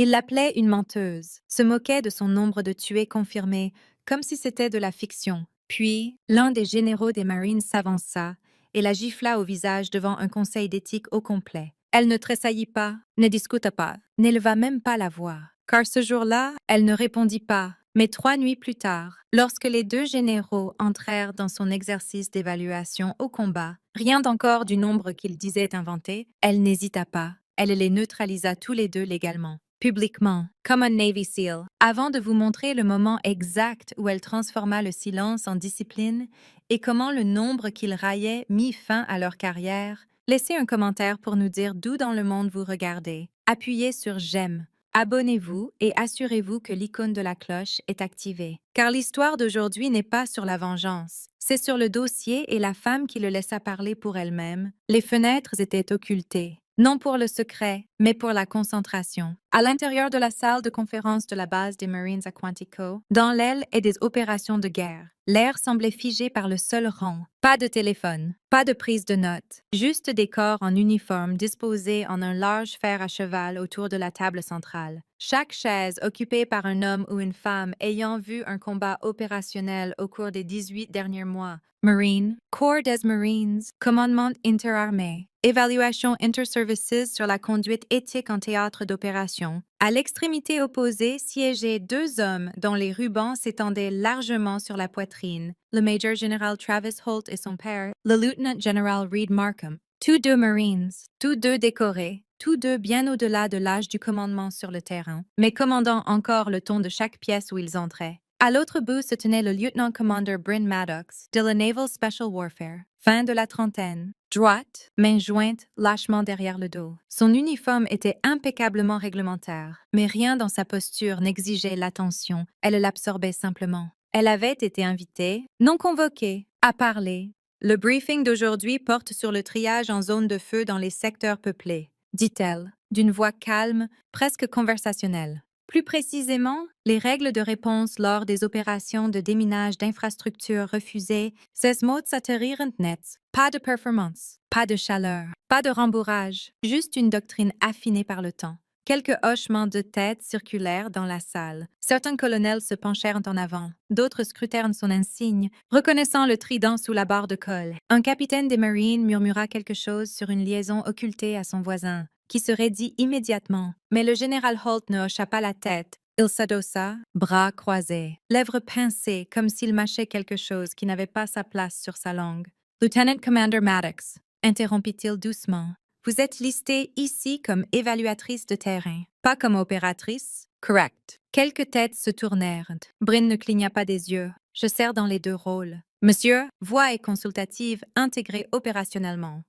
Il l'appelait une menteuse, se moquait de son nombre de tués confirmés, comme si c'était de la fiction. Puis, l'un des généraux des Marines s'avança et la gifla au visage devant un conseil d'éthique au complet. Elle ne tressaillit pas, ne discuta pas, n'éleva même pas la voix, car ce jour-là, elle ne répondit pas. Mais 3 nuits plus tard, lorsque les deux généraux entrèrent dans son exercice d'évaluation au combat, rien d'encore du nombre qu'ils disaient inventé, elle n'hésita pas. Elle les neutralisa tous les deux légalement, publiquement, comme un Navy SEAL, avant de vous montrer le moment exact où elle transforma le silence en discipline et comment le nombre qu'ils raillaient mit fin à leur carrière. Laissez un commentaire pour nous dire d'où dans le monde vous regardez. Appuyez sur j'aime. Abonnez-vous et assurez-vous que l'icône de la cloche est activée. Car l'histoire d'aujourd'hui n'est pas sur la vengeance. C'est sur le dossier et la femme qui le laissa parler pour elle-même. Les fenêtres étaient occultées. Non pour le secret, mais pour la concentration. À l'intérieur de la salle de conférence de la base des Marines à Quantico, dans l'aile et des opérations de guerre, l'air semblait figé par le seul rang. Pas de téléphone, pas de prise de notes, juste des corps en uniforme disposés en un large fer à cheval autour de la table centrale. Chaque chaise occupée par un homme ou une femme ayant vu un combat opérationnel au cours des 18 derniers mois. Marine, Corps des Marines, Commandement interarmé, Évaluation interservices sur la conduite éthique en théâtre d'opération. À l'extrémité opposée siégeaient 2 hommes dont les rubans s'étendaient largement sur la poitrine, le Major General Travis Holt et son père, le Lieutenant General Reed Markham. Tous deux Marines, tous deux décorés, tous deux bien au-delà de l'âge du commandement sur le terrain, mais commandant encore le ton de chaque pièce où ils entraient. À l'autre bout se tenait le Lieutenant Commander Bryn Maddox de la Naval Special Warfare, fin de la trentaine, droite, main jointe, lâchement derrière le dos. Son uniforme était impeccablement réglementaire, mais rien dans sa posture n'exigeait l'attention, elle l'absorbait simplement. Elle avait été invitée, non convoquée, à parler. Le briefing d'aujourd'hui porte sur le triage en zone de feu dans les secteurs peuplés, dit-elle, d'une voix calme, presque conversationnelle. Plus précisément, les règles de réponse lors des opérations de déminage d'infrastructures refusées, ces mots s'atterrirent net. Pas de performance, pas de chaleur, pas de rembourrage, juste une doctrine affinée par le temps. Quelques hochements de tête circulèrent dans la salle. Certains colonels se penchèrent en avant, d'autres scrutèrent son insigne, reconnaissant le trident sous la barre de col. Un capitaine des Marines murmura quelque chose sur une liaison occultée à son voisin, qui serait dit immédiatement, mais le général Holt ne hocha pas la tête. Il s'adossa, bras croisés, lèvres pincées comme s'il mâchait quelque chose qui n'avait pas sa place sur sa langue. Lieutenant Commander Maddox, interrompit-il doucement, vous êtes listée ici comme évaluatrice de terrain, pas comme opératrice? Correct. Quelques têtes se tournèrent. Bryn ne cligna pas des yeux. Je sers dans les deux rôles. Monsieur, voix est consultative intégrée opérationnellement.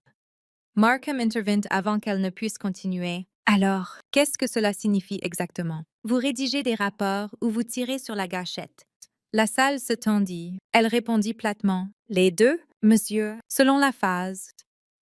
Markham intervint avant qu'elle ne puisse continuer. Alors, qu'est-ce que cela signifie exactement? Vous rédigez des rapports ou vous tirez sur la gâchette. La salle se tendit. Elle répondit platement. Les deux, monsieur, selon la phase.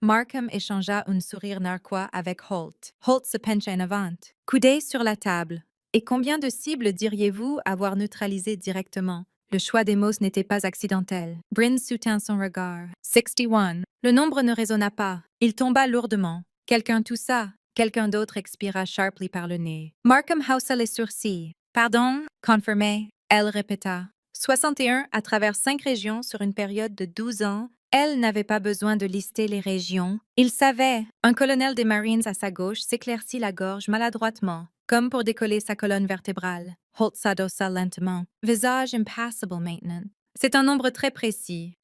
Markham échangea un sourire narquois avec Holt. Holt se pencha en avant, coudé sur la table. Et combien de cibles diriez-vous avoir neutralisées directement? Le choix des mots n'était pas accidentel. Bryn soutint son regard. 61. Le nombre ne résonna pas. Il tomba lourdement. Quelqu'un toussa. Quelqu'un d'autre expira sharply par le nez. Markham haussa les sourcils. Pardon? Confirmé. Elle répéta. 61 à travers 5 régions sur une période de 12 ans. Elle n'avait pas besoin de lister les régions. Il savait. Un colonel des Marines à sa gauche s'éclaircit la gorge maladroitement, comme pour décoller sa colonne vertébrale. Holt s'adossa lentement. Visage impassible maintenant. C'est un nombre très précis.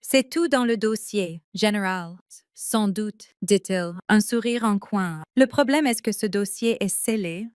C'est tout dans le dossier, général. Sans doute, dit-il, un sourire en coin. Le problème est que ce dossier est scellé.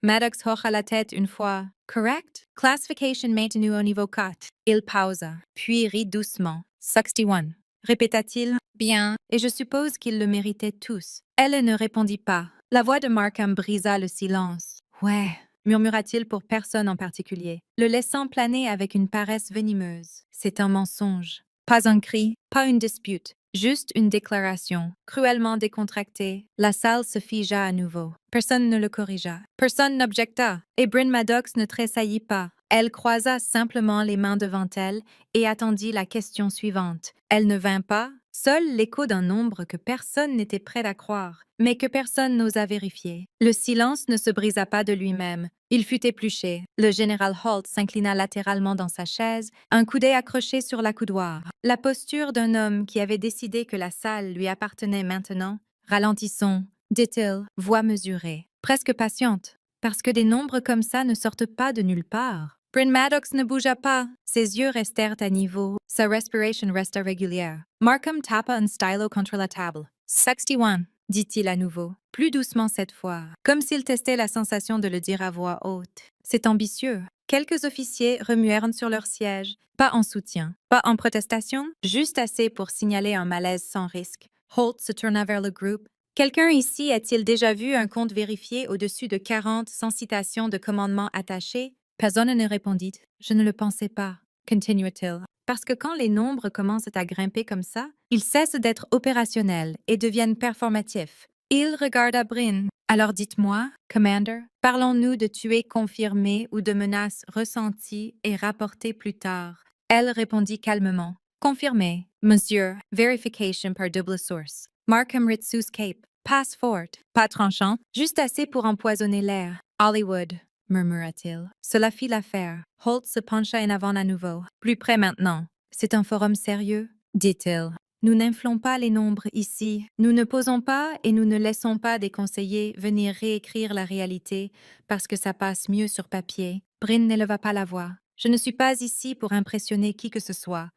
Maddox hocha la tête une fois. Correct? Classification maintenue au niveau 4. Il pausa, puis rit doucement. 61. Répéta-t-il. Bien, et je suppose qu'ils le méritaient tous. Elle ne répondit pas. La voix de Markham brisa le silence. Ouais, murmura-t-il pour personne en particulier, le laissant planer avec une paresse venimeuse. C'est un mensonge. Pas un cri, pas une dispute, juste une déclaration, cruellement décontractée. La salle se figea à nouveau. Personne ne le corrigea. Personne n'objecta. Et Bryn Maddox ne tressaillit pas. Elle croisa simplement les mains devant elle et attendit la question suivante. Elle ne vint pas. Seul l'écho d'un nombre que personne n'était prêt à croire, mais que personne n'osa vérifier. Le silence ne se brisa pas de lui-même. Il fut épluché. Le général Holt s'inclina latéralement dans sa chaise, un coude accroché sur l'accoudoir. La posture d'un homme qui avait décidé que la salle lui appartenait maintenant. Ralentissons, dit-il, voix mesurée, presque patiente, parce que des nombres comme ça ne sortent pas de nulle part. Bryn Maddox ne bougea pas. Ses yeux restèrent à niveau. Sa respiration resta régulière. Markham tapa un stylo contre la table. 61, dit-il à nouveau, plus doucement cette fois, comme s'il testait la sensation de le dire à voix haute. C'est ambitieux. Quelques officiers remuèrent sur leur siège, pas en soutien, pas en protestation, juste assez pour signaler un malaise sans risque. Holt se tourna vers le groupe. Quelqu'un ici a-t-il déjà vu un compte vérifié au-dessus de 40 sans citation de commandement attaché? Personne ne répondit. Je ne le pensais pas, continua-t-il. Parce que quand les nombres commencent à grimper comme ça, ils cessent d'être opérationnels et deviennent performatifs. Il regarda Bryn. Alors dites-moi, Commander, parlons-nous de tués confirmés ou de menaces ressenties et rapportées plus tard? Elle répondit calmement. Confirmé, Monsieur. Verification par double source. Markham Ritsus Cape. Passe forte. Pas tranchant, juste assez pour empoisonner l'air. Hollywood, murmura-t-il. Cela fit l'affaire. Holt se pencha en avant à nouveau. Plus près maintenant. C'est un forum sérieux, dit-il. Nous n'inflons pas les nombres ici. Nous ne posons pas et nous ne laissons pas des conseillers venir réécrire la réalité parce que ça passe mieux sur papier. Bryn n'éleva pas la voix. Je ne suis pas ici pour impressionner qui que ce soit.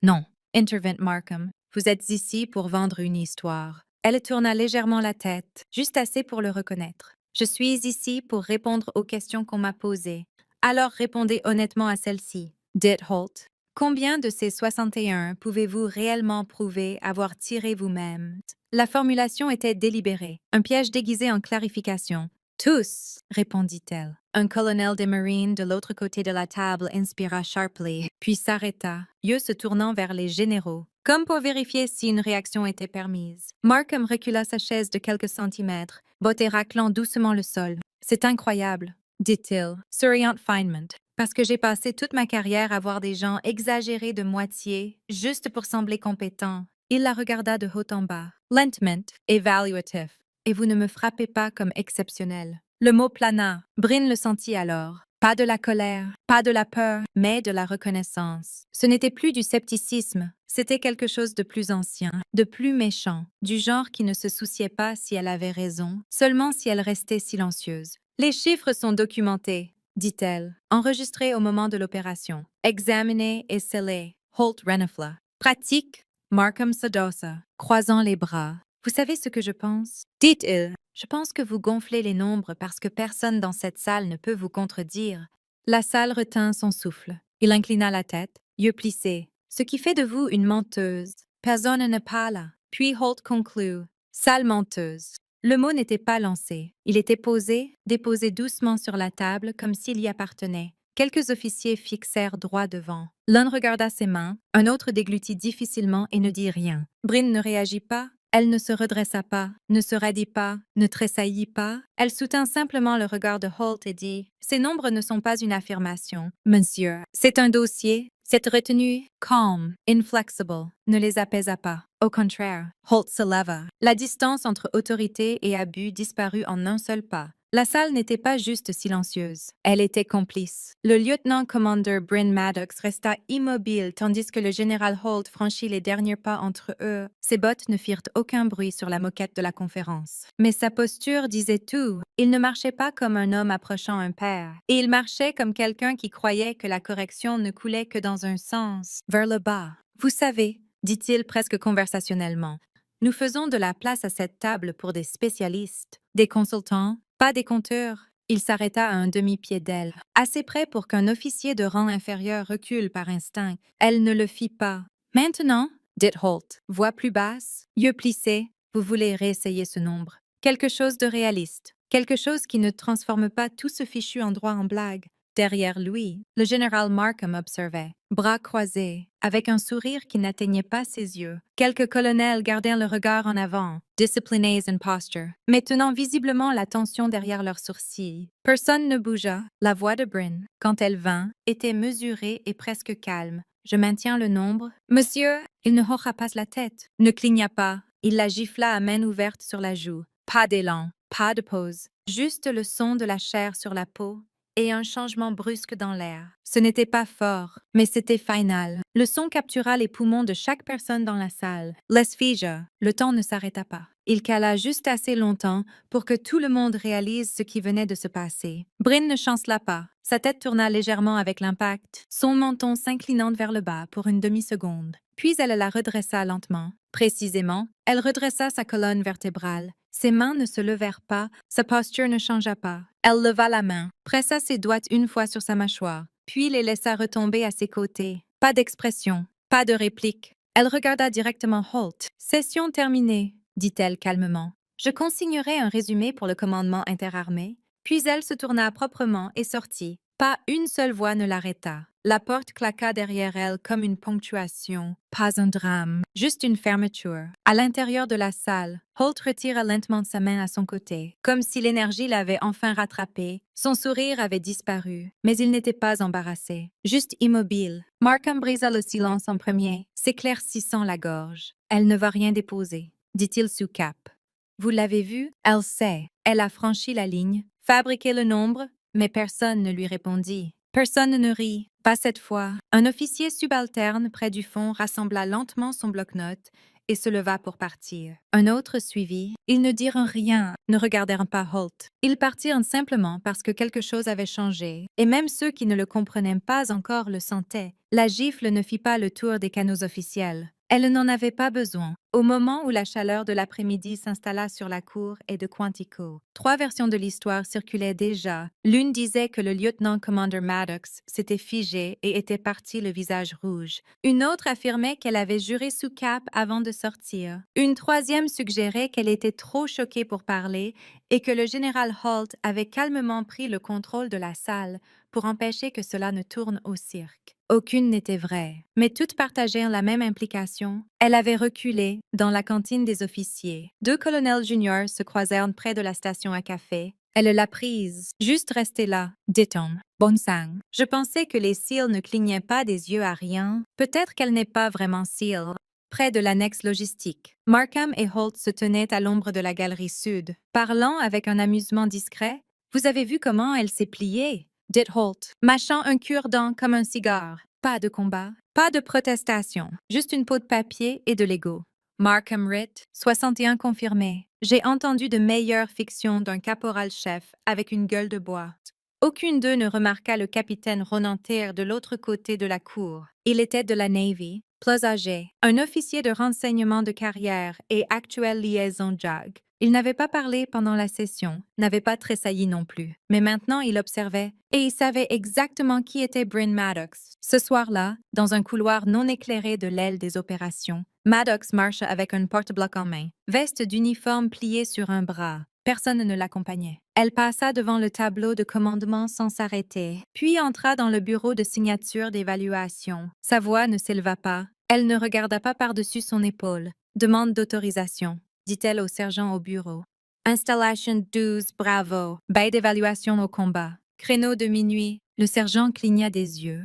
Non, intervint Markham. Vous êtes ici pour vendre une histoire. Elle tourna légèrement la tête, juste assez pour le reconnaître. Je suis ici pour répondre aux questions qu'on m'a posées. Alors répondez honnêtement à celle-ci. Dit Holt. Combien de ces 61 pouvez-vous réellement prouver avoir tiré vous-même? La formulation était délibérée, un piège déguisé en clarification. Tous, répondit-elle. Un colonel des Marines de l'autre côté de la table inspira sharply, puis s'arrêta, yeux se tournant vers les généraux, comme pour vérifier si une réaction était permise. Markham recula sa chaise de quelques centimètres, botté raclant doucement le sol. C'est incroyable, dit-il, souriant finement, parce que j'ai passé toute ma carrière à voir des gens exagérer de moitié, juste pour sembler compétents. Il la regarda de haut en bas, lentement, évaluatif. Et vous ne me frappez pas comme exceptionnel. Le mot plana. Bryn le sentit alors. Pas de la colère, pas de la peur, mais de la reconnaissance. Ce n'était plus du scepticisme, c'était quelque chose de plus ancien, de plus méchant, du genre qui ne se souciait pas si elle avait raison, seulement si elle restait silencieuse. Les chiffres sont documentés, dit-elle, enregistrés au moment de l'opération, examinés et scellés. Holt renifla. Pratique. Markham Sadosa, croisant les bras. Vous savez ce que je pense? Dites-il. Je pense que vous gonflez les nombres parce que personne dans cette salle ne peut vous contredire. La salle retint son souffle. Il inclina la tête, yeux plissés. Ce qui fait de vous une menteuse. Personne ne parle. Puis Holt conclut. Sale menteuse. Le mot n'était pas lancé. Il était posé, déposé doucement sur la table comme s'il y appartenait. Quelques officiers fixèrent droit devant. L'un regarda ses mains, un autre déglutit difficilement et ne dit rien. Bryn ne réagit pas. Elle ne se redressa pas, ne se radit pas, ne tressaillit pas. Elle soutint simplement le regard de Holt et dit « Ces nombres ne sont pas une affirmation, monsieur. C'est un dossier. Cette retenue, calm, inflexible, ne les apaisa pas. Au contraire, Holt se leva. La distance entre autorité et abus disparut en un seul pas. La salle n'était pas juste silencieuse, elle était complice. Le lieutenant-commandeur Bryn Maddox resta immobile tandis que le général Holt franchit les derniers pas entre eux. Ses bottes ne firent aucun bruit sur la moquette de la conférence. Mais sa posture disait tout. Il ne marchait pas comme un homme approchant un père, et il marchait comme quelqu'un qui croyait que la correction ne coulait que dans un sens, vers le bas. Vous savez, dit-il presque conversationnellement, nous faisons de la place à cette table pour des spécialistes, des consultants, pas des compteurs. Il s'arrêta à un demi-pied d'elle, assez près pour qu'un officier de rang inférieur recule par instinct. Elle ne le fit pas. Maintenant, dit Holt, voix plus basse, yeux plissés, vous voulez réessayer ce nombre. Quelque chose de réaliste, quelque chose qui ne transforme pas tout ce fichu endroit en blague. Derrière lui, le général Markham observait, bras croisés, avec un sourire qui n'atteignait pas ses yeux. Quelques colonels gardèrent le regard en avant, disciplinés in posture, mais tenant visiblement l'attention derrière leurs sourcils. Personne ne bougea. La voix de Bryn, quand elle vint, était mesurée et presque calme. Je maintiens le nombre. Monsieur, il ne hocha pas la tête, ne cligna pas. Il la gifla à main ouverte sur la joue. Pas d'élan, pas de pause. Juste le son de la chair sur la peau et un changement brusque dans l'air. Ce n'était pas fort, mais c'était final. Le son captura les poumons de chaque personne dans la salle. L'esphiga, le temps ne s'arrêta pas. Il cala juste assez longtemps pour que tout le monde réalise ce qui venait de se passer. Bryn ne chancela pas. Sa tête tourna légèrement avec l'impact, son menton s'inclinant vers le bas pour une demi-seconde. Puis elle la redressa lentement. Précisément, elle redressa sa colonne vertébrale. Ses mains ne se levèrent pas, sa posture ne changea pas. Elle leva la main, pressa ses doigts une fois sur sa mâchoire, puis les laissa retomber à ses côtés. Pas d'expression, pas de réplique. Elle regarda directement Holt. « Session terminée », dit-elle calmement. « Je consignerai un résumé pour le commandement interarmé. » Puis elle se tourna proprement et sortit. Pas une seule voix ne l'arrêta. La porte claqua derrière elle comme une ponctuation. Pas un drame, juste une fermeture. À l'intérieur de la salle, Holt retira lentement sa main à son côté, comme si l'énergie l'avait enfin rattrapé. Son sourire avait disparu, mais il n'était pas embarrassé, juste immobile. Markham brisa le silence en premier, s'éclaircissant la gorge. « Elle ne va rien déposer, » dit-il sous cap. « Vous l'avez vue? Elle sait. Elle a franchi la ligne, fabriqué le nombre, mais personne ne lui répondit. Personne ne rit, pas cette fois. Un officier subalterne près du fond rassembla lentement son bloc-notes et se leva pour partir. Un autre suivit. Ils ne dirent rien, ne regardèrent pas Holt. Ils partirent simplement parce que quelque chose avait changé, et même ceux qui ne le comprenaient pas encore le sentaient. La gifle ne fit pas le tour des canaux officiels. Elle n'en avait pas besoin. Au moment où la chaleur de l'après-midi s'installa sur la cour et de Quantico, 3 versions de l'histoire circulaient déjà. L'une disait que le lieutenant-commander Maddox s'était figé et était parti le visage rouge. Une autre affirmait qu'elle avait juré sous cap avant de sortir. Une troisième suggérait qu'elle était trop choquée pour parler et que le général Holt avait calmement pris le contrôle de la salle pour empêcher que cela ne tourne au cirque. Aucune n'était vraie, mais toutes partageaient la même implication. Elle avait reculé dans la cantine des officiers. 2 colonels juniors se croisèrent près de la station à café. Elle l'a prise, juste restée là, dit-on. Bon sang. Je pensais que les SEAL ne clignaient pas des yeux à rien. Peut-être qu'elle n'est pas vraiment SEAL. Près de l'annexe logistique, Markham et Holt se tenaient à l'ombre de la galerie sud, parlant avec un amusement discret. « Vous avez vu comment elle s'est pliée ?» dit Holt, mâchant un cure-dent comme un cigare. Pas de combat, pas de protestation, juste une peau de papier et de l'ego. Markham Ritt, 61 confirmé. J'ai entendu de meilleures fictions d'un caporal-chef avec une gueule de bois. Aucune d'eux ne remarqua le capitaine Ronan Tyr de l'autre côté de la cour. Il était de la Navy, plus âgé, un officier de renseignement de carrière et actuelle liaison JAG. Il n'avait pas parlé pendant la session, n'avait pas tressailli non plus. Mais maintenant, il observait, et il savait exactement qui était Bryn Maddox. Ce soir-là, dans un couloir non éclairé de l'aile des opérations, Maddox marche avec un porte-bloc en main, veste d'uniforme pliée sur un bras. Personne ne l'accompagnait. Elle passa devant le tableau de commandement sans s'arrêter, puis entra dans le bureau de signature d'évaluation. Sa voix ne s'éleva pas. Elle ne regarda pas par-dessus son épaule. Demande d'autorisation, dit-elle au sergent au bureau. Installation 12, bravo. Bail d'évaluation au combat. Créneau de minuit. Le sergent cligna des yeux.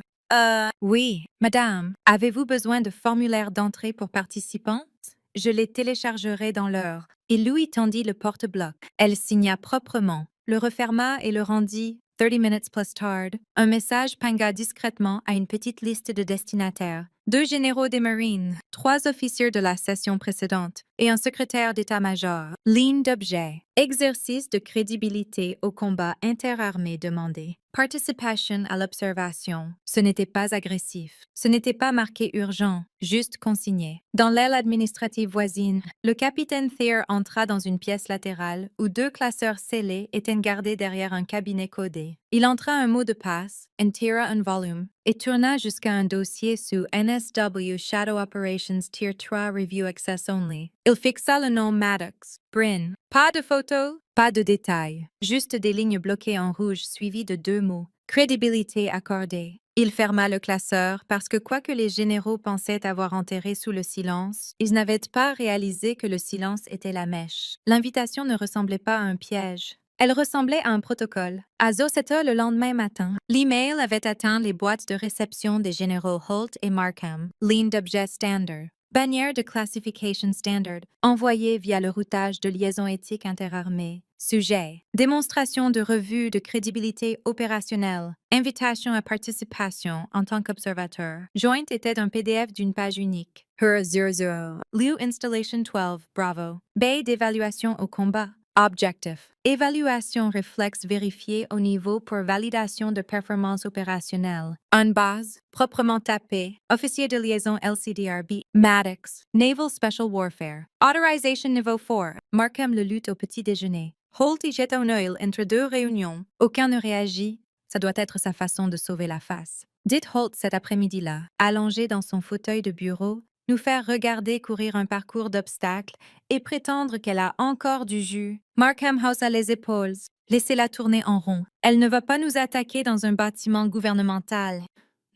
Oui, madame. Avez-vous besoin de formulaire d'entrée pour participantes? Je les téléchargerai dans l'heure. Il lui tendit le porte-bloc. Elle signa proprement, le referma et le rendit. 30 minutes plus tard, un message pingua discrètement à une petite liste de destinataires. 2 généraux des Marines, 3 officiers de la session précédente et un secrétaire d'état-major. Ligne d'objet. Exercice de crédibilité au combat interarmé demandé. Participation à l'observation. Ce n'était pas agressif. Ce n'était pas marqué urgent, juste consigné. Dans l'aile administrative voisine, le capitaine Tyr entra dans une pièce latérale où 2 classeurs scellés étaient gardés derrière un cabinet codé. Il entra un mot de passe, tira un volume, et tourna jusqu'à un dossier sous NSW Shadow Operations Tier 3 Review Access Only. Il fixa le nom Maddox. Bryn. Pas de photo, pas de détails, juste des lignes bloquées en rouge suivies de 2 mots. Crédibilité accordée. Il ferma le classeur parce que quoique les généraux pensaient avoir enterré sous le silence, ils n'avaient pas réalisé que le silence était la mèche. L'invitation ne ressemblait pas à un piège. Elle ressemblait à un protocole. À Zoseta le lendemain matin, l'email avait atteint les boîtes de réception des généraux Holt et Markham. Ligne d'objet standard. Bannière de classification standard, envoyée via le routage de liaison éthique interarmée. Sujet. Démonstration de revue de crédibilité opérationnelle. Invitation à participation en tant qu'observateur. Joint était un PDF d'une page unique. HUR 00. Liu Installation 12, Bravo. Baie d'évaluation au combat. Objectif. Évaluation réflexe vérifiée au niveau pour validation de performance opérationnelle. En base, proprement tapé, officier de liaison LCDRB, Maddox, Naval Special Warfare. Authorization niveau 4, Markham le lutte au petit déjeuner. Holt y jette un œil entre deux réunions. Aucun ne réagit. Ça doit être sa façon de sauver la face. Dites Holt cet après-midi-là, allongé dans son fauteuil de bureau, nous faire regarder courir un parcours d'obstacles et prétendre qu'elle a encore du jus. Markham haussa les épaules. Laissez-la tourner en rond. Elle ne va pas nous attaquer dans un bâtiment gouvernemental.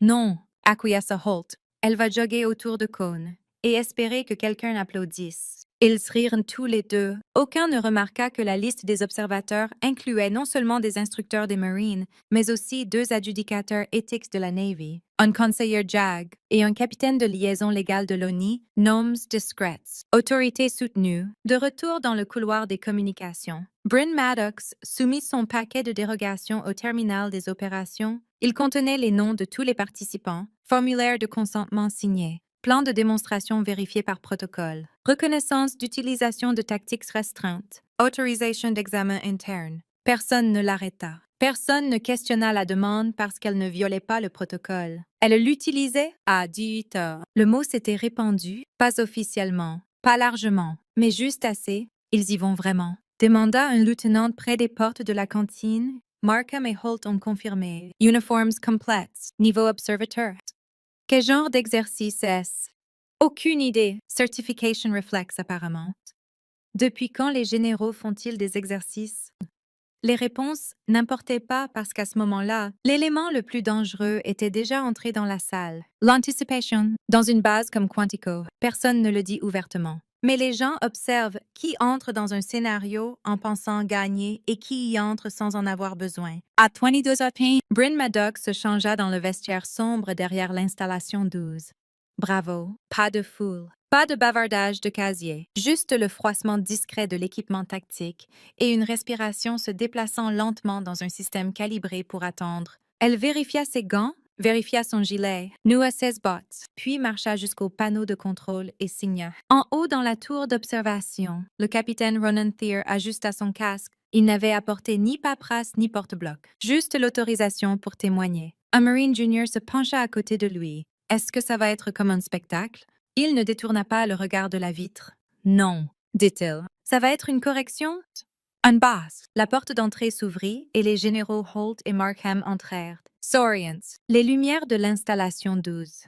Non, acquiesça Holt. Elle va jogger autour de Cone et espérer que quelqu'un applaudisse. Ils rirent tous les deux. Aucun ne remarqua que la liste des observateurs incluait non seulement des instructeurs des Marines, mais aussi 2 adjudicateurs éthiques de la Navy, un conseiller JAG et un capitaine de liaison légale de l'ONI, Noms Discrets. Autorité soutenue, de retour dans le couloir des communications. Bryn Maddox soumit son paquet de dérogations au terminal des opérations. Il contenait les noms de tous les participants, formulaire de consentement signé, plan de démonstration vérifié par protocole, reconnaissance d'utilisation de tactiques restreintes, autorisation d'examen interne. Personne ne l'arrêta. Personne ne questionna la demande parce qu'elle ne violait pas le protocole. Elle l'utilisait à 18 heures. Le mot s'était répandu, pas officiellement, pas largement, mais juste assez. Ils y vont vraiment. Demanda un lieutenant près des portes de la cantine. Markham et Holt ont confirmé. Uniforms complets. Niveau observateur. Quel genre d'exercice est-ce? Aucune idée. Certification reflex apparemment. Depuis quand les généraux font-ils des exercices? Les réponses n'importaient pas parce qu'à ce moment-là, l'élément le plus dangereux était déjà entré dans la salle. L'anticipation, dans une base comme Quantico, personne ne le dit ouvertement. Mais les gens observent qui entre dans un scénario en pensant gagner et qui y entre sans en avoir besoin. À 22 h Bryn Maddox se changea dans le vestiaire sombre derrière l'installation 12. Bravo, pas de foule, pas de bavardage de casier, juste le froissement discret de l'équipement tactique et une respiration se déplaçant lentement dans un système calibré pour attendre. Elle vérifia ses gants, vérifia son gilet, noua ses bottes, puis marcha jusqu'au panneau de contrôle et signa. En haut dans la tour d'observation, le capitaine Ronan Thayer ajusta son casque. Il n'avait apporté ni paperasse ni porte-bloc, juste l'autorisation pour témoigner. Un Marine Junior se pencha à côté de lui. Est-ce que ça va être comme un spectacle? Il ne détourna pas le regard de la vitre. Non, dit-il. Ça va être une correction? En basse, la porte d'entrée s'ouvrit et les généraux Holt et Markham entrèrent. Saurians, les lumières de l'installation 12.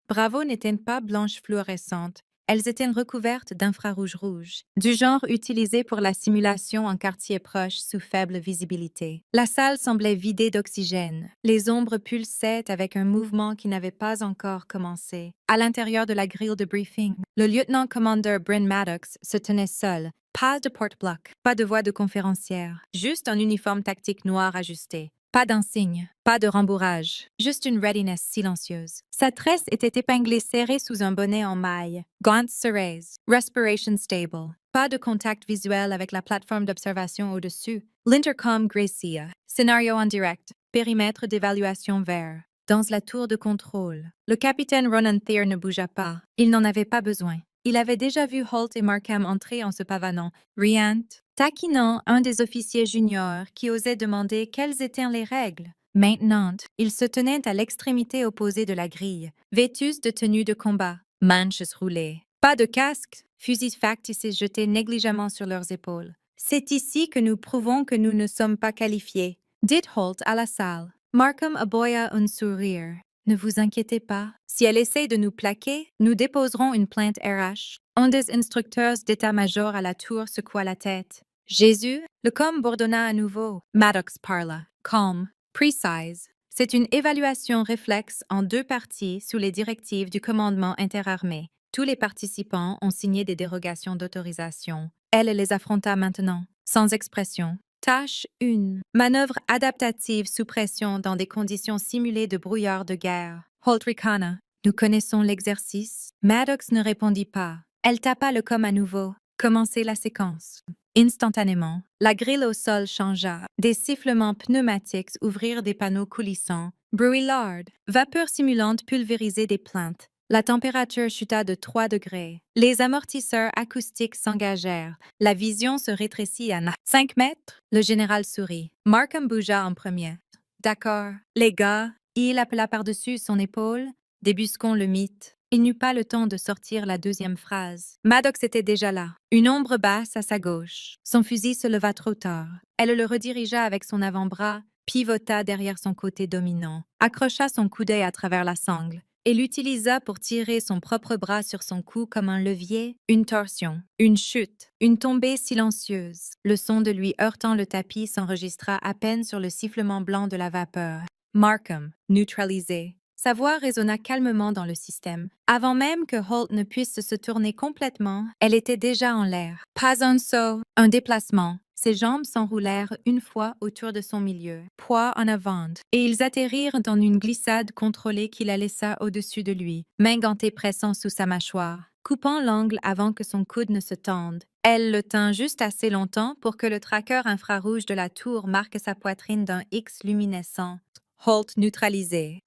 Bravo n'étaient pas blanches fluorescentes. Elles étaient recouvertes d'infrarouge rouge, du genre utilisé pour la simulation en quartier proche sous faible visibilité. La salle semblait vidée d'oxygène. Les ombres pulsaient avec un mouvement qui n'avait pas encore commencé. À l'intérieur de la grille de briefing, le lieutenant-commandeur Bryn Maddox se tenait seul. Pas de porte-bloc, pas de voix de conférencière, juste un uniforme tactique noir ajusté. Pas d'insigne, pas de rembourrage, juste une readiness silencieuse. Sa tresse était épinglée serrée sous un bonnet en maille. Gants cerises, respiration stable. Pas de contact visuel avec la plateforme d'observation au-dessus. L'intercom Gracia. Scénario en direct. Périmètre d'évaluation vert. Dans la tour de contrôle. Le capitaine Ronan Thayer ne bougea pas. Il n'en avait pas besoin. Il avait déjà vu Holt et Markham entrer en se pavanant, riant, taquinant un des officiers juniors qui osait demander quelles étaient les règles. Maintenant, il se tenait à l'extrémité opposée de la grille, vêtus de tenue de combat, manches roulées. Pas de casque, fusils factices jetés négligemment sur leurs épaules. C'est ici que nous prouvons que nous ne sommes pas qualifiés, dit Holt à la salle. Markham aboya un sourire. Ne vous inquiétez pas. Si elle essaie de nous plaquer, nous déposerons une plainte RH. Un des instructeurs d'état-major à la tour secoua la tête. Jésus, le com bourdonna à nouveau. Maddox parla. Calm. Precise. C'est une évaluation réflexe en 2 parties sous les directives du commandement interarmé. Tous les participants ont signé des dérogations d'autorisation. Elle les affronta maintenant, sans expression. Tâche 1. Manœuvre adaptative sous pression dans des conditions simulées de brouillard de guerre. Holt ricana. Nous connaissons l'exercice. Maddox ne répondit pas. Elle tapa le com à nouveau. Commencez la séquence. Instantanément, la grille au sol changea. Des sifflements pneumatiques ouvrirent des panneaux coulissants. Brouillard. Vapeur simulante pulvérisait des plaintes. La température chuta de 3 degrés. Les amortisseurs acoustiques s'engagèrent. La vision se rétrécit à 5 mètres. Le général sourit. Markham bougea en premier. D'accord. Les gars, il appela par-dessus son épaule. Débusquons le mythe. Il n'eut pas le temps de sortir la deuxième phrase. Maddox était déjà là, une ombre basse à sa gauche. Son fusil se leva trop tard. Elle le redirigea avec son avant-bras, pivota derrière son côté dominant, accrocha son coude à travers la sangle et l'utilisa pour tirer son propre bras sur son cou comme un levier, une torsion, une chute, une tombée silencieuse. Le son de lui heurtant le tapis s'enregistra à peine sur le sifflement blanc de la vapeur. Markham, neutralisé. Sa voix résonna calmement dans le système. Avant même que Holt ne puisse se tourner complètement, elle était déjà en l'air. Pas un saut, un déplacement. Ses jambes s'enroulèrent une fois autour de son milieu, poids en avant, et ils atterrirent dans une glissade contrôlée qui la laissa au-dessus de lui, main gantée pressant sous sa mâchoire, coupant l'angle avant que son coude ne se tende. Elle le tint juste assez longtemps pour que le tracker infrarouge de la tour marque sa poitrine d'un X luminescent. Holt neutralisé.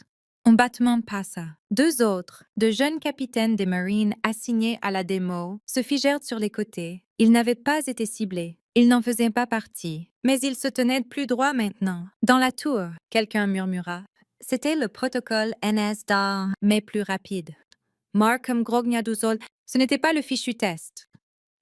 Un battement passa. Deux autres, de jeunes capitaines des Marines assignés à la démo, se figèrent sur les côtés. Ils n'avaient pas été ciblés. Ils n'en faisaient pas partie. Mais ils se tenaient plus droit maintenant. Dans la tour, quelqu'un murmura. C'était le protocole NS-DA, mais plus rapide. Markham grogna du sol. Ce n'était pas le fichu test.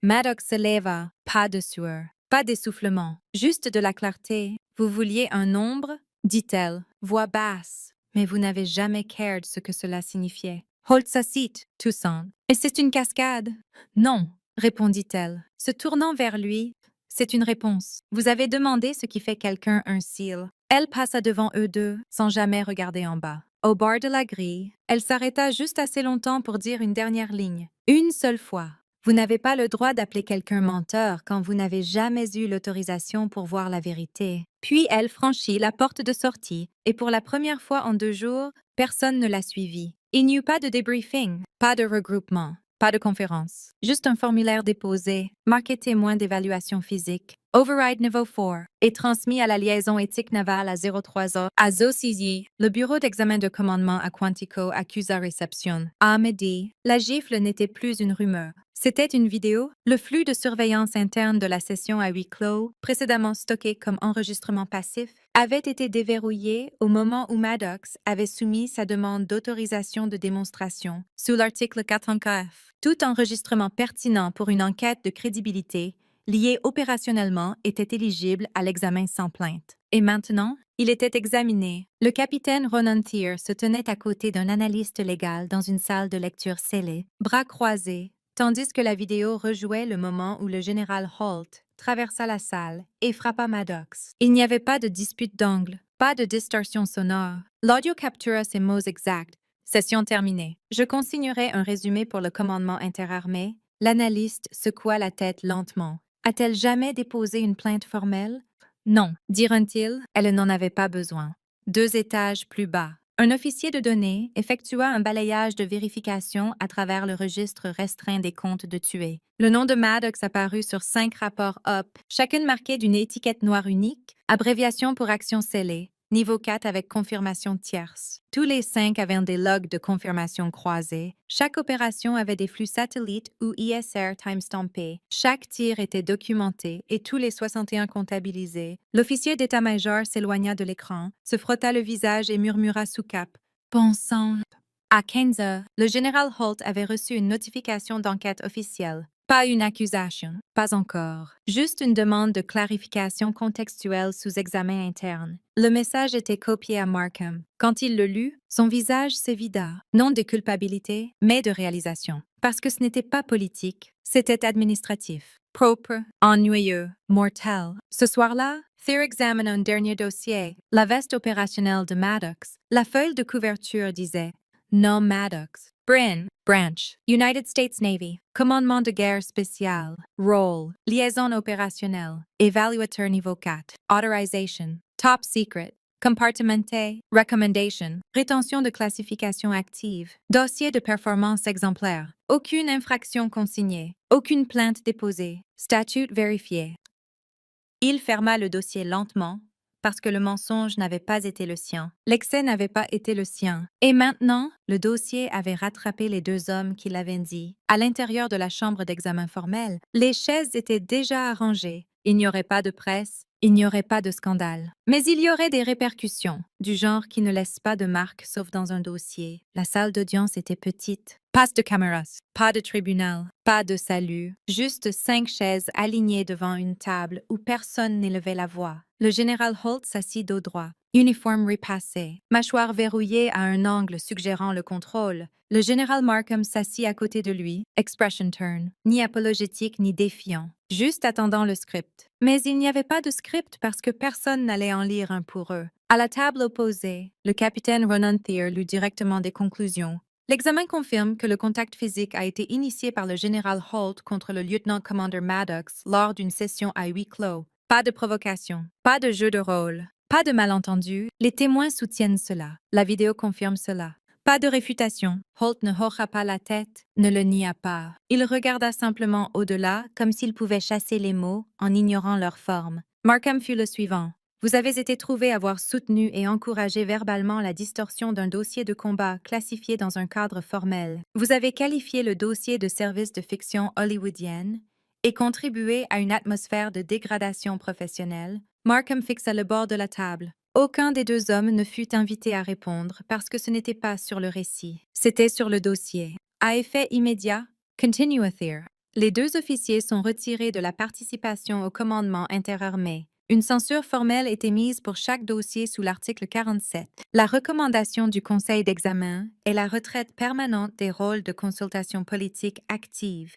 Maddox se leva. Pas de sueur. Pas d'essoufflement. Juste de la clarté. Vous vouliez un nombre? Dit-elle, voix basse. Mais vous n'avez jamais cared ce que cela signifiait. Holt s'assit, toussant. Et c'est une cascade? Non, répondit-elle, se tournant vers lui. C'est une réponse. Vous avez demandé ce qui fait quelqu'un un SEAL. Elle passa devant eux deux, sans jamais regarder en bas. Au bord de la grille, elle s'arrêta juste assez longtemps pour dire une dernière ligne. Une seule fois. Vous n'avez pas le droit d'appeler quelqu'un menteur quand vous n'avez jamais eu l'autorisation pour voir la vérité. Puis elle franchit la porte de sortie, et pour la première fois en 2 jours, personne ne la suivit. Il n'y eut pas de débriefing, pas de regroupement, pas de conférence. Juste un formulaire déposé, marqué témoin d'évaluation physique, Override Niveau 4, et transmis à la liaison éthique navale à 03A. À Zosisi, le bureau d'examen de commandement à Quantico accusa réception. À midi, la gifle n'était plus une rumeur. C'était une vidéo. Le flux de surveillance interne de la session à huis clos, précédemment stocké comme enregistrement passif, avait été déverrouillé au moment où Maddox avait soumis sa demande d'autorisation de démonstration sous l'article 4F. Tout enregistrement pertinent pour une enquête de crédibilité lié opérationnellement était éligible à l'examen sans plainte. Et maintenant, il était examiné. Le capitaine Ronan Thier se tenait à côté d'un analyste légal dans une salle de lecture scellée, bras croisés, tandis que la vidéo rejouait le moment où le général Holt traversa la salle et frappa Maddox. Il n'y avait pas de dispute d'angle, pas de distorsion sonore. L'audio captura ses mots exacts. Session terminée. Je consignerai un résumé pour le commandement interarmé. L'analyste secoua la tête lentement. A-t-elle jamais déposé une plainte formelle? Non, dirent-ils, elle n'en avait pas besoin. 2 étages plus bas. Un officier de données effectua un balayage de vérification à travers le registre restreint des comptes de tués. Le nom de Maddox apparut sur 5 rapports UP, chacune marquée d'une étiquette noire unique, abréviation pour action scellée, niveau 4 avec confirmation tierce. Tous les 5 avaient des logs de confirmation croisés. Chaque opération avait des flux satellites ou ISR timestampés. Chaque tir était documenté et tous les 61 comptabilisés. L'officier d'état-major s'éloigna de l'écran, se frotta le visage et murmura sous cap. « Bon sang !» À 15 heures, le général Holt avait reçu une notification d'enquête officielle. Pas une accusation, pas encore. Juste une demande de clarification contextuelle sous examen interne. Le message était copié à Markham. Quand il le lut, son visage s'évida, non de culpabilité, mais de réalisation. Parce que ce n'était pas politique, c'était administratif. Propre, ennuyeux, mortel. Ce soir-là, Thier examina un dernier dossier, la veste opérationnelle de Maddox. La feuille de couverture disait « Non Maddox, Brin, Branch, United States Navy, Commandement de guerre spécial, Rôle, Liaison opérationnelle, Évaluateur niveau 4, Authorization, Top Secret, Compartimenté, Recommendation, Rétention de classification active, Dossier de performance exemplaire, aucune infraction consignée, aucune plainte déposée, statut vérifié. Il ferma le dossier lentement, parce que le mensonge n'avait pas été le sien. L'excès n'avait pas été le sien. Et maintenant, le dossier avait rattrapé les deux hommes qui l'avaient dit. À l'intérieur de la chambre d'examen formelle, les chaises étaient déjà arrangées. Il n'y aurait pas de presse, il n'y aurait pas de scandale. Mais il y aurait des répercussions, du genre qui ne laissent pas de marque sauf dans un dossier. La salle d'audience était petite. Pas de caméras, pas de tribunal, pas de salut, juste 5 chaises alignées devant une table où personne n'élevait la voix. Le général Holt s'assit dos droit, uniforme repassé, mâchoire verrouillée à un angle suggérant le contrôle. Le général Markham s'assit à côté de lui, expression turn, ni apologétique ni défiant, juste attendant le script. Mais il n'y avait pas de script parce que personne n'allait en lire un pour eux. À la table opposée, le capitaine Ronan Thayer lut directement des conclusions. L'examen confirme que le contact physique a été initié par le général Holt contre le lieutenant-commander Maddox lors d'une session à huis clos. Pas de provocation, pas de jeu de rôle, pas de malentendu, les témoins soutiennent cela. La vidéo confirme cela. Pas de réfutation. Holt ne hocha pas la tête, ne le nia pas. Il regarda simplement au-delà, comme s'il pouvait chasser les mots en ignorant leur forme. Markham fut le suivant. Vous avez été trouvé avoir soutenu et encouragé verbalement la distorsion d'un dossier de combat classifié dans un cadre formel. Vous avez qualifié le dossier de service de fiction hollywoodienne et contribué à une atmosphère de dégradation professionnelle. Markham fixa le bord de la table. Aucun des deux hommes ne fut invité à répondre parce que ce n'était pas sur le récit. C'était sur le dossier. À effet immédiat, continue Thayer. Les deux officiers sont retirés de la participation au commandement interarmé. Une censure formelle était mise pour chaque dossier sous l'article 47. La recommandation du Conseil d'examen est la retraite permanente des rôles de consultation politique active.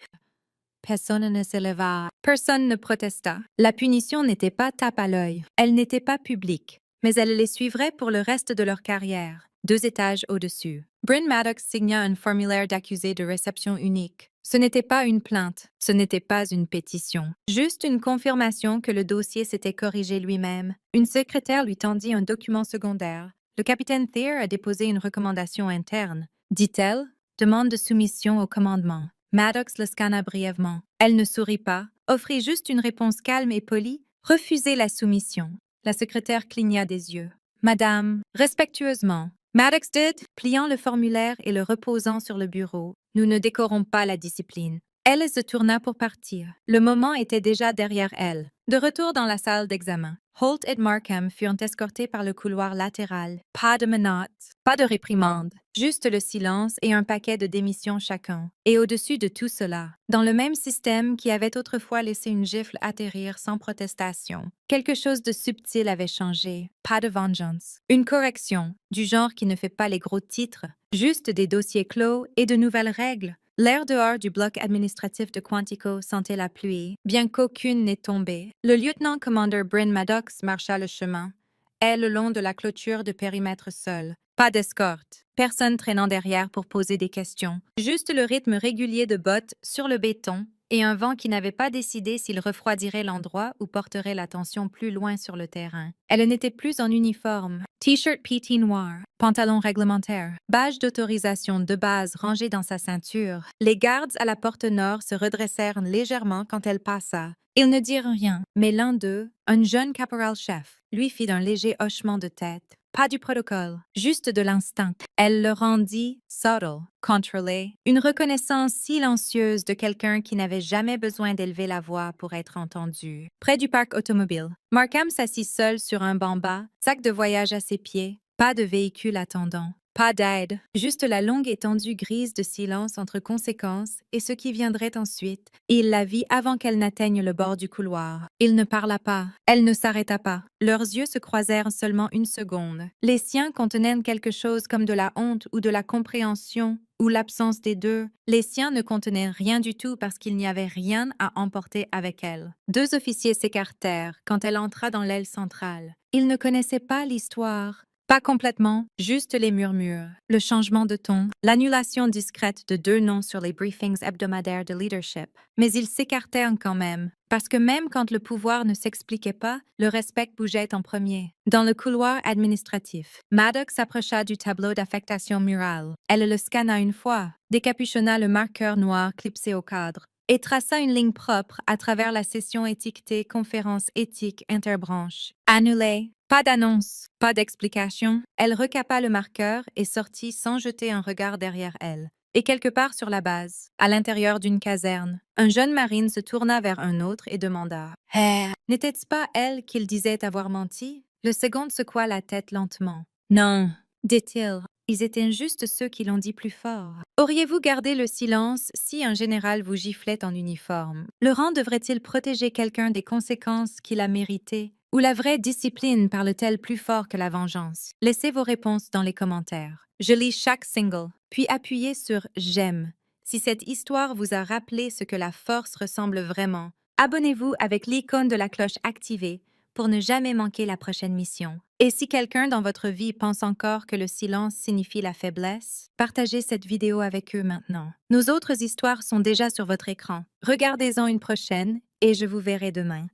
Personne ne s'éleva. Personne ne protesta. La punition n'était pas tape à l'œil. Elle n'était pas publique, mais elle les suivrait pour le reste de leur carrière, 2 étages au-dessus. Bryn Maddox signa un formulaire d'accusé de réception unique. Ce n'était pas une plainte, ce n'était pas une pétition, juste une confirmation que le dossier s'était corrigé lui-même. Une secrétaire lui tendit un document secondaire. Le capitaine Thayer a déposé une recommandation interne. Dit-elle, demande de soumission au commandement. Maddox le scanna brièvement. Elle ne sourit pas, offrit juste une réponse calme et polie, refusez la soumission. La secrétaire cligna des yeux. Madame, respectueusement. Maddox dit, pliant le formulaire et le reposant sur le bureau. Nous ne décorons pas la discipline. Elle se tourna pour partir. Le moment était déjà derrière elle. De retour dans la salle d'examen, Holt et Markham furent escortés par le couloir latéral. Pas de menottes, pas de réprimande, juste le silence et un paquet de démissions chacun. Et au-dessus de tout cela, dans le même système qui avait autrefois laissé une gifle atterrir sans protestation, quelque chose de subtil avait changé. Pas de vengeance. Une correction, du genre qui ne fait pas les gros titres, juste des dossiers clos et de nouvelles règles. L'air dehors du bloc administratif de Quantico sentait la pluie, bien qu'aucune n'ait tombé. Le lieutenant-commander Bryn Maddox marcha le chemin, elle le long de la clôture de périmètre seul. Pas d'escorte, personne traînant derrière pour poser des questions, juste le rythme régulier de bottes sur le béton et un vent qui n'avait pas décidé s'il refroidirait l'endroit ou porterait l'attention plus loin sur le terrain. Elle n'était plus en uniforme. T-shirt PT noir, pantalon réglementaire, badge d'autorisation de base rangé dans sa ceinture. Les gardes à la porte nord se redressèrent légèrement quand elle passa. Ils ne dirent rien, mais l'un d'eux, un jeune caporal-chef, lui fit un léger hochement de tête. Pas du protocole, juste de l'instinct. Elle le rendit subtle, contrôlé, une reconnaissance silencieuse de quelqu'un qui n'avait jamais besoin d'élever la voix pour être entendu. Près du parc automobile, Markham s'assit seul sur un banc bas, sac de voyage à ses pieds, pas de véhicule attendant. Pas d'aide, juste la longue étendue grise de silence entre conséquences et ce qui viendrait ensuite. Il la vit avant qu'elle n'atteigne le bord du couloir. Il ne parla pas, elle ne s'arrêta pas. Leurs yeux se croisèrent seulement une seconde. Les siens contenaient quelque chose comme de la honte ou de la compréhension, ou l'absence des deux. Les siens ne contenaient rien du tout parce qu'il n'y avait rien à emporter avec elle. 2 officiers s'écartèrent quand elle entra dans l'aile centrale. Ils ne connaissaient pas l'histoire. Pas complètement, juste les murmures, le changement de ton, l'annulation discrète de 2 noms sur les briefings hebdomadaires de leadership. Mais ils s'écartaient quand même, parce que même quand le pouvoir ne s'expliquait pas, le respect bougeait en premier. Dans le couloir administratif, Maddox s'approcha du tableau d'affectation murale. Elle le scanna une fois, décapuchonna le marqueur noir clipsé au cadre et traça une ligne propre à travers la session étiquetée Conférence éthique interbranche. Annulée. Pas d'annonce, pas d'explication. Elle recapa le marqueur et sortit sans jeter un regard derrière elle. Et quelque part sur la base, à l'intérieur d'une caserne, un jeune marine se tourna vers un autre et demanda « N'était-ce pas elle qu'il disait avoir menti ?» Le second secoua la tête lentement. « Non, dit-il. Ils étaient juste ceux qui l'ont dit plus fort. Auriez-vous gardé le silence si un général vous giflait en uniforme? Le rang devrait-il protéger quelqu'un des conséquences qu'il a méritées? Ou la vraie discipline parle-t-elle plus fort que la vengeance? Laissez vos réponses dans les commentaires. Je lis chaque single, puis appuyez sur « J'aime » si cette histoire vous a rappelé ce que la force ressemble vraiment. Abonnez-vous avec l'icône de la cloche activée pour ne jamais manquer la prochaine mission. Et si quelqu'un dans votre vie pense encore que le silence signifie la faiblesse, partagez cette vidéo avec eux maintenant. Nos autres histoires sont déjà sur votre écran. Regardez-en une prochaine et je vous verrai demain.